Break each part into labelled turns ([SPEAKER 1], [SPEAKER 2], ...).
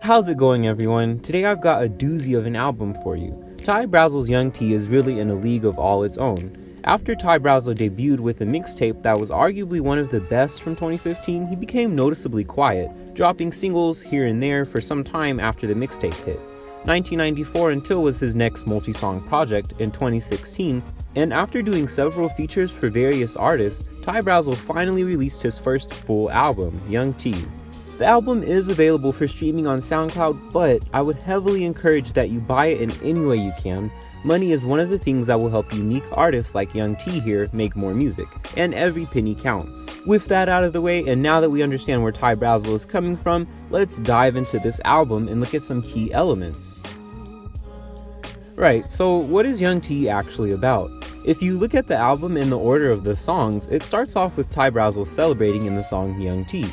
[SPEAKER 1] How's it going, everyone? Today I've got a doozy of an album for you. Ty Brasel's Young T is really in a league of all its own. After Ty Brasel debuted with a mixtape that was arguably one of the best from 2015, he became noticeably quiet, dropping singles here and there for some time after the mixtape hit. 1994 Until was his next multi-song project in 2016, and after doing several features for various artists, Ty Brasel finally released his first full album, Young T. The album is available for streaming on SoundCloud, but I would heavily encourage that you buy it in any way you can. Money is one of the things that will help unique artists like Young T here make more music, and every penny counts. With that out of the way, and now that we understand where Ty Brasel is coming from, let's dive into this album and look at some key elements. Right, so what is Young T actually about? If you look at the album in the order of the songs, it starts off with Ty Brasel celebrating in the song Young T.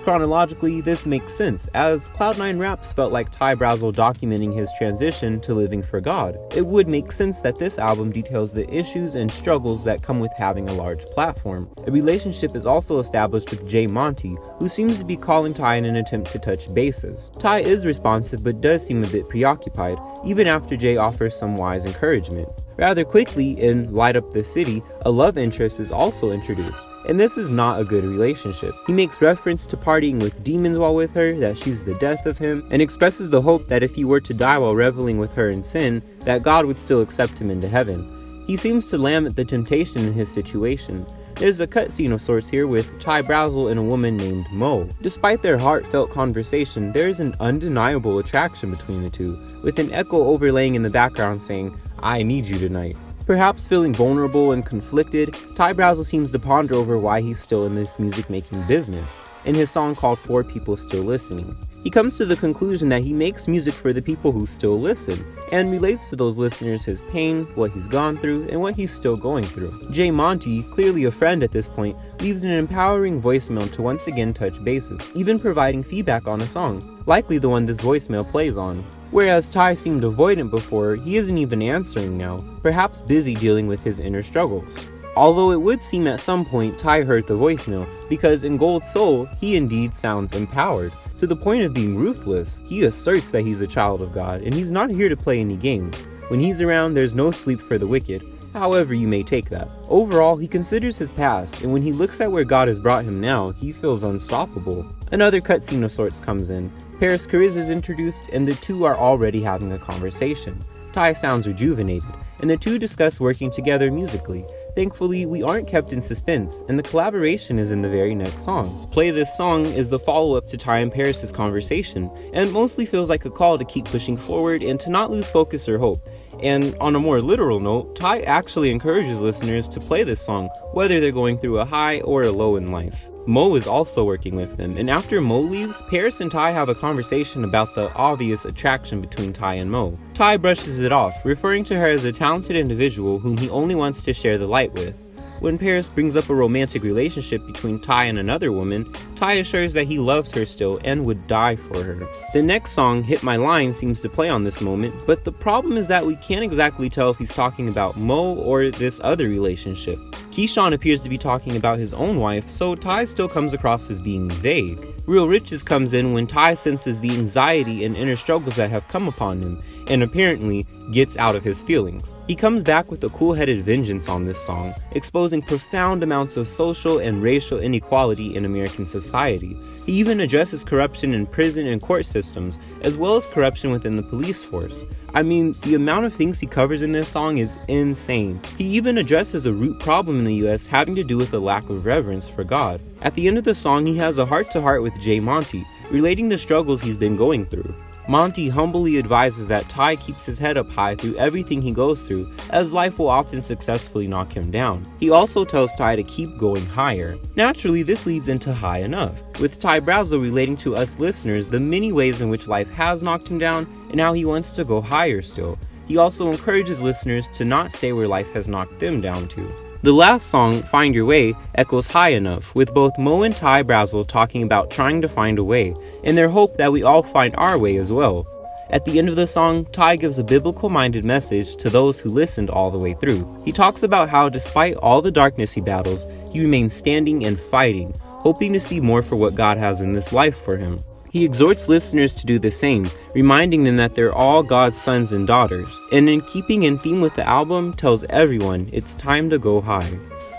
[SPEAKER 1] Chronologically, this makes sense, as Cloud9 Raps felt like Ty Brasel documenting his transition to living for God. It would make sense that this album details the issues and struggles that come with having a large platform. A relationship is also established with Jay Monty, who seems to be calling Ty in an attempt to touch bases. Ty is responsive but does seem a bit preoccupied, even after Jay offers some wise encouragement. Rather quickly, in Light Up the City, a love interest is also introduced. And this is not a good relationship. He makes reference to partying with demons while with her, that she's the death of him, and expresses the hope that if he were to die while reveling with her in sin, that God would still accept him into heaven. He seems to lament the temptation in his situation. There's a cutscene of sorts here with Ty Brasel and a woman named Mo. Despite their heartfelt conversation, there is an undeniable attraction between the two, with an echo overlaying in the background saying, "I need you tonight." Perhaps feeling vulnerable and conflicted, Ty Brasel seems to ponder over why he's still in this music-making business, in his song called For People Still Listening. He comes to the conclusion that he makes music for the people who still listen, and relates to those listeners his pain, what he's gone through, and what he's still going through. Jay Monty, clearly a friend at this point, leaves an empowering voicemail to once again touch bases, even providing feedback on a song, likely the one this voicemail plays on. Whereas Ty seemed avoidant before, he isn't even answering now, perhaps busy dealing with his inner struggles. Although it would seem at some point Ty heard the voicemail, because in Gold Soul, he indeed sounds empowered, to the point of being ruthless. He asserts that he's a child of God, and he's not here to play any games. When he's around, there's no sleep for the wicked, however you may take that. Overall, he considers his past, and when he looks at where God has brought him now, he feels unstoppable. Another cutscene of sorts comes in. Paris Cariz is introduced, and the two are already having a conversation. Ty sounds rejuvenated, and the two discuss working together musically. Thankfully, we aren't kept in suspense, and the collaboration is in the very next song. Play This Song is the follow-up to Ty and Paris' conversation, and mostly feels like a call to keep pushing forward and to not lose focus or hope. And on a more literal note, Ty actually encourages listeners to play this song, whether they're going through a high or a low in life. Mo is also working with them, and after Mo leaves, Paris and Ty have a conversation about the obvious attraction between Ty and Mo. Ty brushes it off, referring to her as a talented individual whom he only wants to share the light with. When Paris brings up a romantic relationship between Ty and another woman, Ty assures that he loves her still and would die for her. The next song, Hit My Line, seems to play on this moment, but the problem is that we can't exactly tell if he's talking about Mo or this other relationship. Keyshawn appears to be talking about his own wife, so Ty still comes across as being vague. Real Riches comes in when Ty senses the anxiety and inner struggles that have come upon him, and apparently gets out of his feelings. He comes back with a cool-headed vengeance on this song, exposing profound amounts of social and racial inequality in American society. He even addresses corruption in prison and court systems, as well as corruption within the police force. I mean, the amount of things he covers in this song is insane. He even addresses a root problem in the US having to do with a lack of reverence for God. At the end of the song, he has a heart-to-heart with Jay Monty, relating the struggles he's been going through. Monty humbly advises that Ty keeps his head up high through everything he goes through, as life will often successfully knock him down. He also tells Ty to keep going higher. Naturally, this leads into High Enough, with Ty Brasel relating to us listeners the many ways in which life has knocked him down and how he wants to go higher still. He also encourages listeners to not stay where life has knocked them down to. The last song, Find Your Way, echoes High Enough, with both Mo and Ty Brasel talking about trying to find a way, and their hope that we all find our way as well. At the end of the song, Ty gives a biblical-minded message to those who listened all the way through. He talks about how despite all the darkness he battles, he remains standing and fighting, hoping to see more for what God has in this life for him. He exhorts listeners to do the same, reminding them that they're all God's sons and daughters, and in keeping in theme with the album, tells everyone it's time to go high.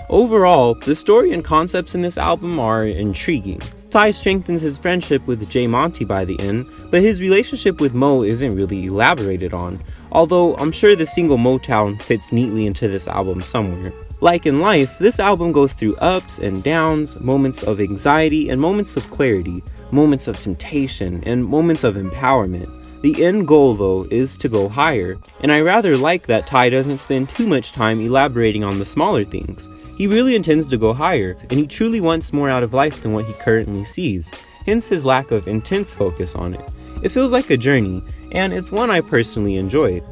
[SPEAKER 1] Overall, the story and concepts in this album are intriguing. Ty strengthens his friendship with Jay Monty by the end, but his relationship with Mo isn't really elaborated on, although I'm sure the single Motown fits neatly into this album somewhere. Like in life, this album goes through ups and downs, moments of anxiety and moments of clarity, moments of temptation and moments of empowerment. The end goal, though, is to go higher, and I rather like that Ty doesn't spend too much time elaborating on the smaller things. He really intends to go higher, and he truly wants more out of life than what he currently sees, hence his lack of intense focus on it. It feels like a journey, and it's one I personally enjoyed.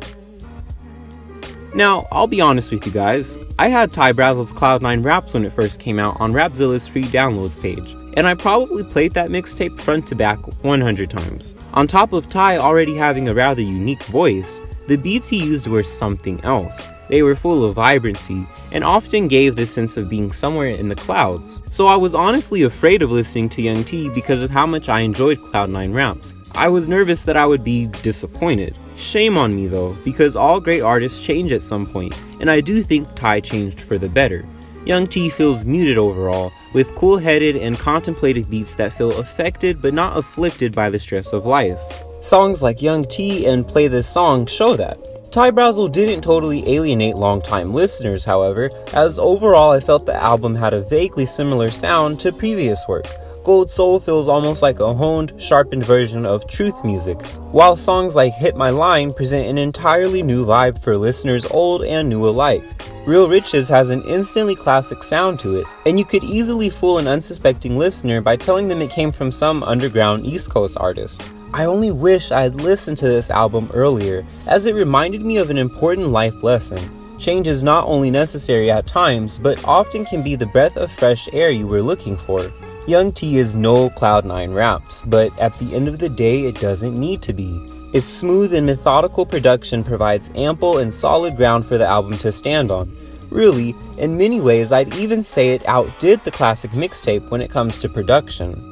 [SPEAKER 1] Now, I'll be honest with you guys, I had Ty Brasel's Cloud9 Raps when it first came out on Rapzilla's free downloads page, and I probably played that mixtape front to back 100 times. On top of Ty already having a rather unique voice, the beats he used were something else. They were full of vibrancy, and often gave this sense of being somewhere in the clouds. So I was honestly afraid of listening to Young T because of how much I enjoyed Cloud9 Raps. I was nervous that I would be disappointed. Shame on me though, because all great artists change at some point, and I do think Ty changed for the better. Young T feels muted overall, with cool-headed and contemplative beats that feel affected but not afflicted by the stress of life. Songs like Young T and Play This Song show that. Ty Brasel didn't totally alienate longtime listeners, however, as overall I felt the album had a vaguely similar sound to previous work. Gold Soul feels almost like a honed, sharpened version of Truth music, while songs like Hit My Line present an entirely new vibe for listeners old and new alike. Real Riches has an instantly classic sound to it, and you could easily fool an unsuspecting listener by telling them it came from some underground East Coast artist. I only wish I had listened to this album earlier, as it reminded me of an important life lesson. Change is not only necessary at times, but often can be the breath of fresh air you were looking for. Young T is no Cloud9 Raps, but at the end of the day it doesn't need to be. Its smooth and methodical production provides ample and solid ground for the album to stand on. Really, in many ways I'd even say it outdid the classic mixtape when it comes to production.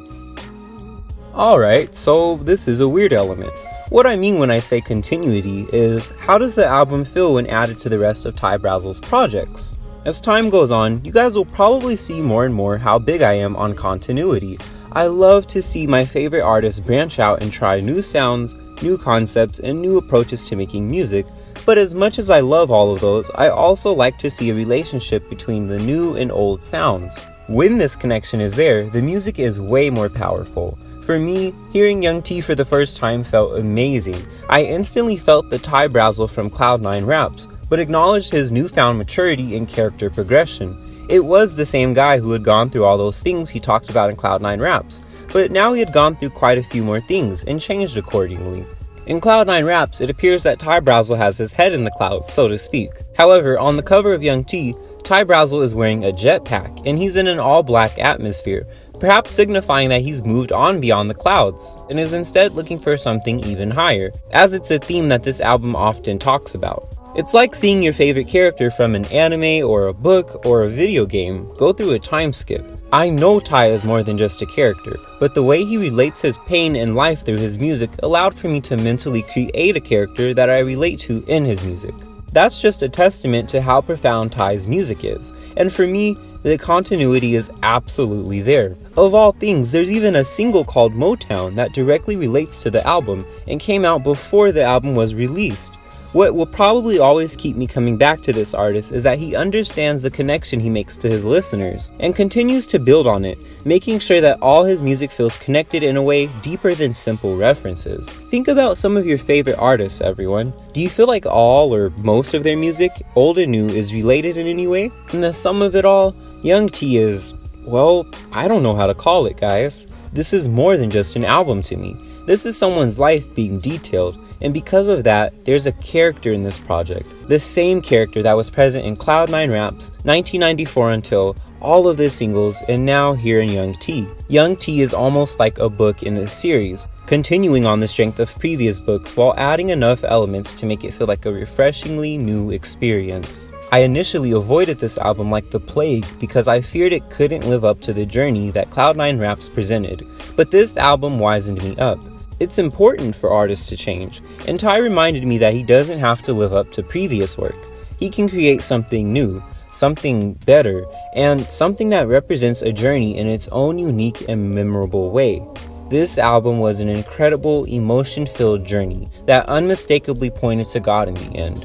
[SPEAKER 1] Alright, so this is a weird element. What I mean when I say continuity is, how does the album feel when added to the rest of Ty Brasel's projects? As time goes on, you guys will probably see more and more how big I am on continuity. I love to see my favorite artists branch out and try new sounds, new concepts, and new approaches to making music, but as much as I love all of those, I also like to see a relationship between the new and old sounds. When this connection is there, the music is way more powerful. For me, hearing Young T for the first time felt amazing. I instantly felt the Ty Brasel from Cloud9 Raps, but acknowledged his newfound maturity and character progression. It was the same guy who had gone through all those things he talked about in Cloud9 Raps, but now he had gone through quite a few more things and changed accordingly. In Cloud9 Raps, it appears that Ty Brasel has his head in the clouds, so to speak. However, on the cover of Young T, Ty Brasel is wearing a jetpack, and he's in an all-black atmosphere, perhaps signifying that he's moved on beyond the clouds, and is instead looking for something even higher, as it's a theme that this album often talks about. It's like seeing your favorite character from an anime or a book or a video game go through a time skip. I know Ty is more than just a character, but the way he relates his pain and life through his music allowed for me to mentally create a character that I relate to in his music. That's just a testament to how profound Ty's music is, and for me, the continuity is absolutely there. Of all things, there's even a single called Motown that directly relates to the album and came out before the album was released. What will probably always keep me coming back to this artist is that he understands the connection he makes to his listeners, and continues to build on it, making sure that all his music feels connected in a way deeper than simple references. Think about some of your favorite artists, everyone. Do you feel like all or most of their music, old and new, is related in any way? And the sum of it all, Young T is, well, I don't know how to call it, guys. This is more than just an album to me. This is someone's life being detailed, and because of that, there's a character in this project. The same character that was present in Cloud9 Raps, 1994 Until, all of the singles, and now here in Young T. Young T is almost like a book in a series, continuing on the strength of previous books while adding enough elements to make it feel like a refreshingly new experience. I initially avoided this album like the plague because I feared it couldn't live up to the journey that Cloud9 Raps presented, but this album wisened me up. It's important for artists to change, and Ty reminded me that he doesn't have to live up to previous work. He can create something new, something better, and something that represents a journey in its own unique and memorable way. This album was an incredible, emotion-filled journey that unmistakably pointed to God in the end.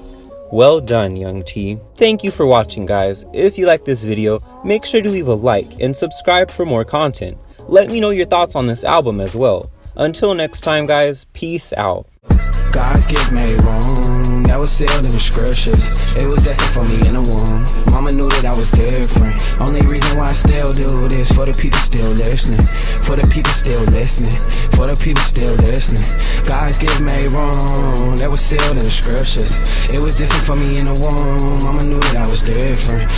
[SPEAKER 1] Well done, Young T. Thank you for watching, guys. If you like this video, make sure to leave a like and subscribe for more content. Let me know your thoughts on this album as well. Until next time, guys, peace out.
[SPEAKER 2] God's gift made wrong, that was sealed in the scriptures. It was destined for me in the womb. Mama knew that I was different. Only reason why I still do this, for the people still listening. For the people still listening. For the people still listening. God's gift made wrong, that was sealed in the scriptures. It was destined for me in the womb. Mama knew that I was different.